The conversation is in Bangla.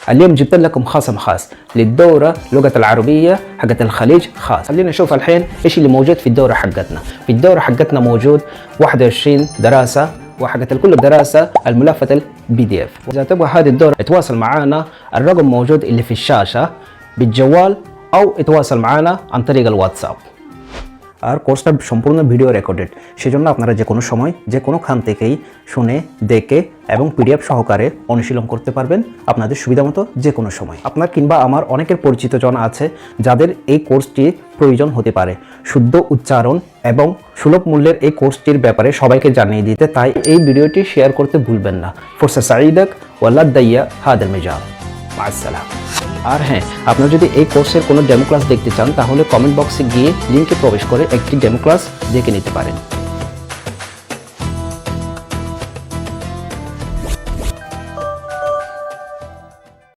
اليوم جبت لكم خصم خاص للدورة لغة العربية حقت الخليج خاص. خلينا نشوف الحين ايش اللي موجود في الدورة حقتنا. في الدورة حقتنا موجود 21 دراسة، وحقت كل دراسة الملفة PDF. إذا تبغى هذه الدورة اتواصل معنا، الرقم موجود اللي في الشاشة بالجوال أو اتواصل معنا عن طريق الواتساب। আর কোর্সটা সম্পূর্ণ ভিডিও রেকর্ডেড, সেজন্য আপনারা যে কোনো সময় যে কোনোখান থেকেই শুনে দেখে এবং PDF সহকারে অনুশীলন করতে পারবেন আপনাদের সুবিধামতো যে কোনো সময়। আপনার কিংবা আমার অনেকের পরিচিত জন আছে যাদের এই কোর্সটি প্রয়োজন হতে পারে। শুদ্ধ উচ্চারণ এবং সুলভ মূল্যের এই কোর্সটির ব্যাপারে সবাইকে জানিয়ে দিতে, তাই এই ভিডিওটি শেয়ার করতে ভুলবেন না। ফুরসা সাঈদাক ওয়াল্লাদ দাইয়া হাদাল মিজাল, মাআসসালাম। আর হ্যাঁ, আপনারা যদি এই কোর্সের কোনো ডেমো ক্লাস দেখতে চান তাহলে কমেন্ট বক্সে গিয়ে লিঙ্কে প্রবেশ করে একটি ডেমো ক্লাস দেখে নিতে পারেন।